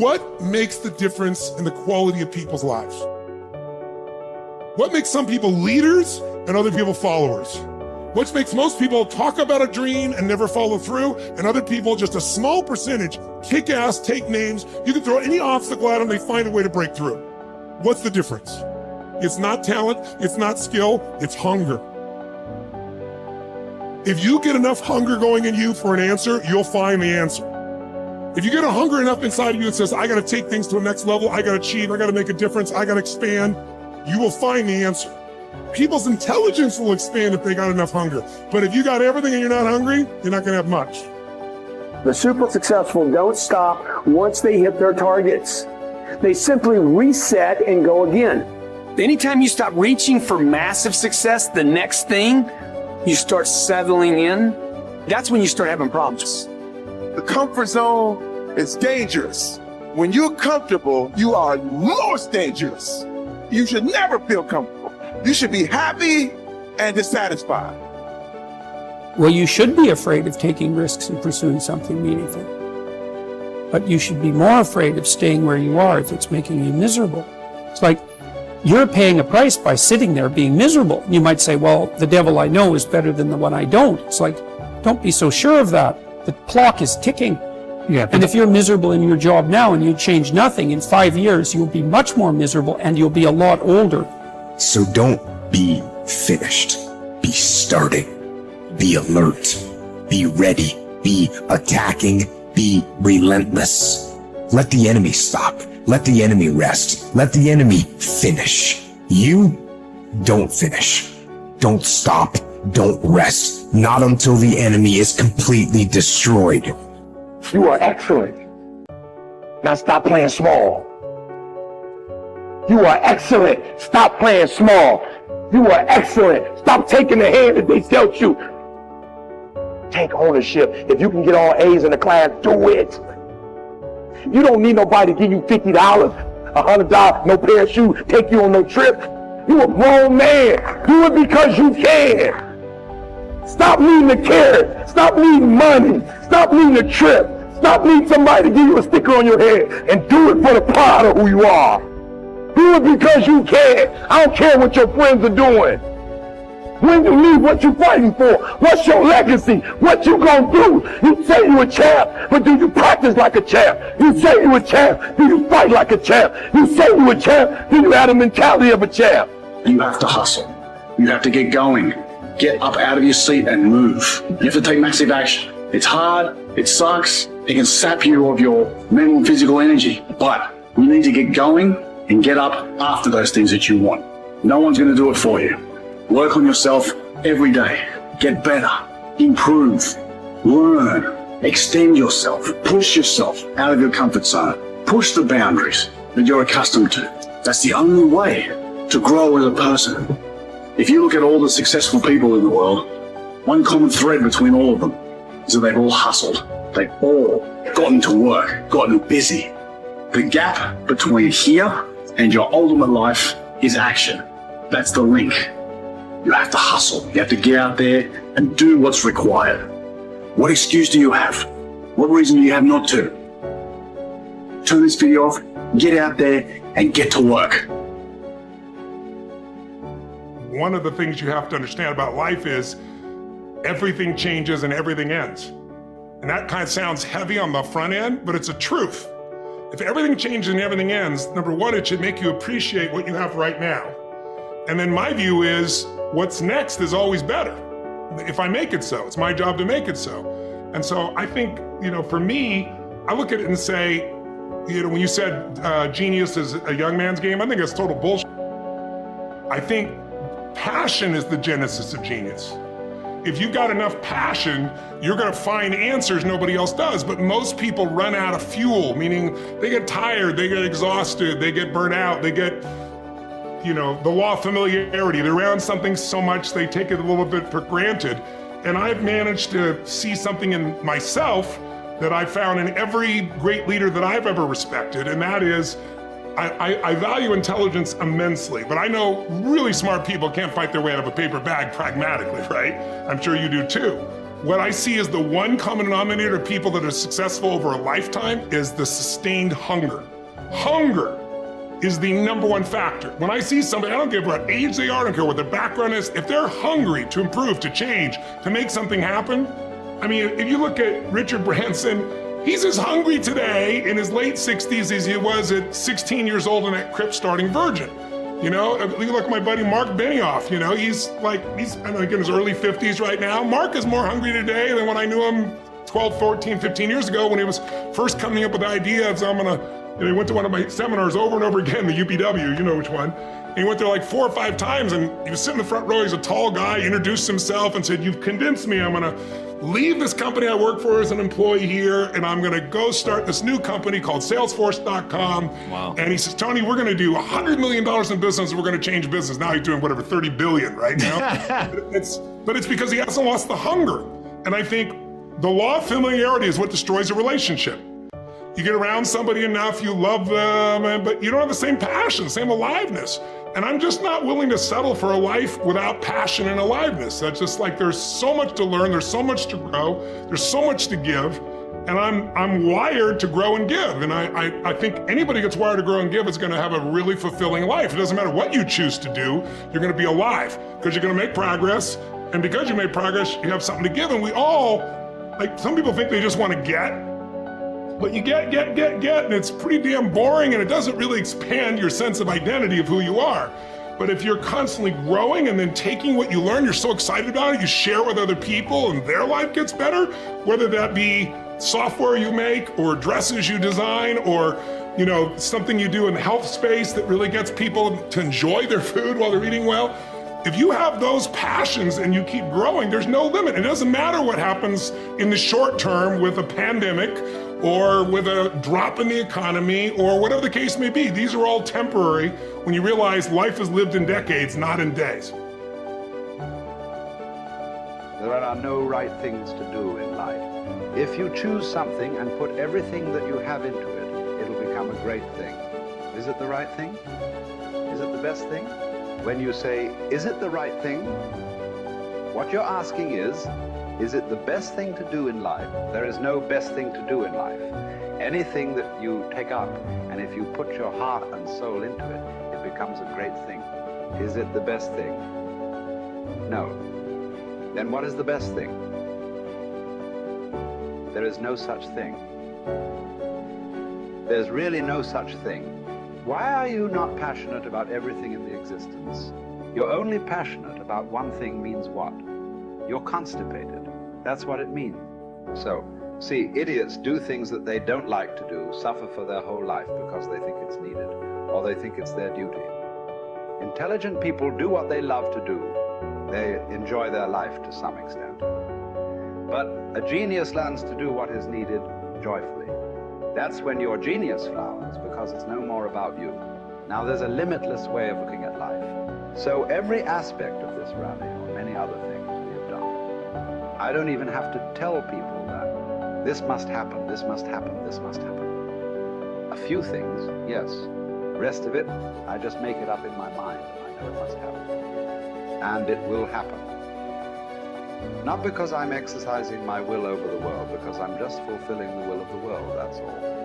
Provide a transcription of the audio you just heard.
What makes the difference in the quality of people's lives? What makes some people leaders and other people followers? What makes most people talk about a dream and never follow through, and other people, just a small percentage, kick ass, take names. You can throw any obstacle at them, they find a way to break through. What's the difference? It's not talent, it's not skill, it's hunger. If you get enough hunger going in you for an answer, you'll find the answer. If you get a hunger enough inside of you that says, I gotta take things to the next level, I gotta achieve, I gotta make a difference, I gotta expand, you will find the answer. People's intelligence will expand if they got enough hunger. But if you got everything and you're not hungry, you're not gonna have much. The super successful don't stop once they hit their targets. They simply reset and go again. Anytime you stop reaching for massive success, the next thing, you start settling in, that's when you start having problems. The comfort zone is dangerous. When you're comfortable, you are most dangerous. You should never feel comfortable. You should be happy and dissatisfied. Well, you should be afraid of taking risks and pursuing something meaningful. But you should be more afraid of staying where you are if it's making you miserable. It's like you're paying a price by sitting there being miserable. You might say, well, the devil I know is better than the one I don't. It's like, don't be so sure of that. The clock is ticking. Yeah, and if you're miserable in your job now and you change nothing, in 5 years, you'll be much more miserable and you'll be a lot older. So don't be finished. Be starting. Be alert. Be ready. Be attacking. Be relentless. Let the enemy stop. Let the enemy rest. Let the enemy finish. You don't finish. Don't stop. Don't rest. Not until the enemy is completely destroyed. You are excellent. Now stop playing small. You are excellent. Stop playing small. You are excellent. Stop taking the hand that they dealt you. Take ownership. If you can get all A's in the class, do it. You don't need nobody to give you $50, $100, no pair of shoes, take you on no trip. You a grown man. Do it because you can. Stop needing a carrot. Stop needing money. Stop needing a trip. Stop needing somebody to give you a sticker on your head, and do it for the pride of who you are. Do it because you can. I don't care what your friends are doing. When you leave, what you fighting for? What's your legacy? What you gonna do? You say you a champ, but do you practice like a champ? You say you a champ, do you fight like a champ? You say you a champ, do you have the mentality of a champ? You have to hustle. You have to get going. Get up out of your seat and move. You have to take massive action. It's hard, it sucks, it can sap you of your mental and physical energy, but you need to get going and get up after those things that you want. No one's gonna do it for you. Work on yourself every day. Get better, improve, learn, extend yourself, push yourself out of your comfort zone. Push the boundaries that you're accustomed to. That's the only way to grow as a person. If you look at all the successful people in the world, one common thread between all of them is that they've all hustled. They've all gotten to work, gotten busy. The gap between here and your ultimate life is action. That's the link. You have to hustle. You have to get out there and do what's required. What excuse do you have? What reason do you have not to? Turn this video off, get out there and get to work. One of the things you have to understand about life is everything changes and everything ends. And that kind of sounds heavy on the front end, but it's a truth. If everything changes and everything ends, number one, it should make you appreciate what you have right now. And then my view is, what's next is always better. If I make it so, it's my job to make it so. And so I think, for me, I look at it and say, when you said genius is a young man's game, I think that's total bullshit. I think passion is the genesis of genius. If you've got enough passion, you're gonna find answers nobody else does, but most people run out of fuel, meaning they get tired, they get exhausted, they get burnt out, they get, the law of familiarity. They're around something so much they take it a little bit for granted. And I've managed to see something in myself that I found in every great leader that I've ever respected, and that is, I value intelligence immensely, but I know really smart people can't fight their way out of a paper bag pragmatically, right? I'm sure you do too. what I see as the one common denominator of people that are successful over a lifetime is the sustained hunger. Hunger is the number one factor. When I see somebody, I don't care what age they are, I don't care what their background is, if they're hungry to improve, to change, to make something happen. I mean, if you look at Richard Branson, he's as hungry today in his late 60s as he was at 16 years old in that crypt starting Virgin. You know, you look at my buddy Mark Benioff, you know, he's I think in his early 50s right now. Mark is more hungry today than when I knew him 12, 14, 15 years ago when he was first coming up with the idea of, he went to one of my seminars over and over again, the UPW, you know which one. And he went there like 4 or 5 times and he was sitting in the front row, he's a tall guy, introduced himself and said, "You've convinced me, I'm gonna leave this company I work for as an employee here and I'm gonna go start this new company called Salesforce.com. Wow. And he says, "Tony, we're gonna do $100 million in business and we're gonna change business." Now he's doing whatever, 30 billion right now. but it's because he hasn't lost the hunger. And I think the law of familiarity is what destroys a relationship. You get around somebody enough, you love them, but you don't have the same passion, same aliveness. And I'm just not willing to settle for a life without passion and aliveness. That's just like, there's so much to learn, there's so much to grow, there's so much to give, and I'm wired to grow and give. And I think anybody who gets wired to grow and give is gonna have a really fulfilling life. It doesn't matter what you choose to do, you're gonna be alive, because you're gonna make progress, and because you made progress, you have something to give. And we all, like, some people think they just wanna get, but you get, and it's pretty damn boring, and it doesn't really expand your sense of identity of who you are. But if you're constantly growing and then taking what you learn, you're so excited about it, you share with other people and their life gets better, whether that be software you make or dresses you design or, you know, something you do in the health space that really gets people to enjoy their food while they're eating well. If you have those passions and you keep growing, there's no limit. It doesn't matter what happens in the short term with a pandemic or with a drop in the economy or whatever the case may be. These are all temporary when you realize life is lived in decades, not in days. There are no right things to do in life. If you choose something and put everything that you have into it, it'll become a great thing. Is it the right thing? Is it the best thing? When you say, is it the right thing? What you're asking is it the best thing to do in life? There is no best thing to do in life. Anything that you take up, and if you put your heart and soul into it, it becomes a great thing. Is it the best thing? No. Then what is the best thing? There is no such thing. There's really no such thing. Why are you not passionate about everything in the existence? You're only passionate about one thing means what? You're constipated. That's what it means. So, see, idiots do things that they don't like to do, suffer for their whole life because they think it's needed, or they think it's their duty. Intelligent people do what they love to do. They enjoy their life to some extent. But a genius learns to do what is needed joyfully. That's when your genius flowers, because it's no more about you. Now there's a limitless way of looking at life. So every aspect of this rally, or many other things we have done, I don't even have to tell people that this must happen, this must happen, this must happen. A few things, yes. The rest of it, I just make it up in my mind. I know it must happen. And it will happen. Not because I'm exercising my will over the world, because I'm just fulfilling the will of the world, that's all.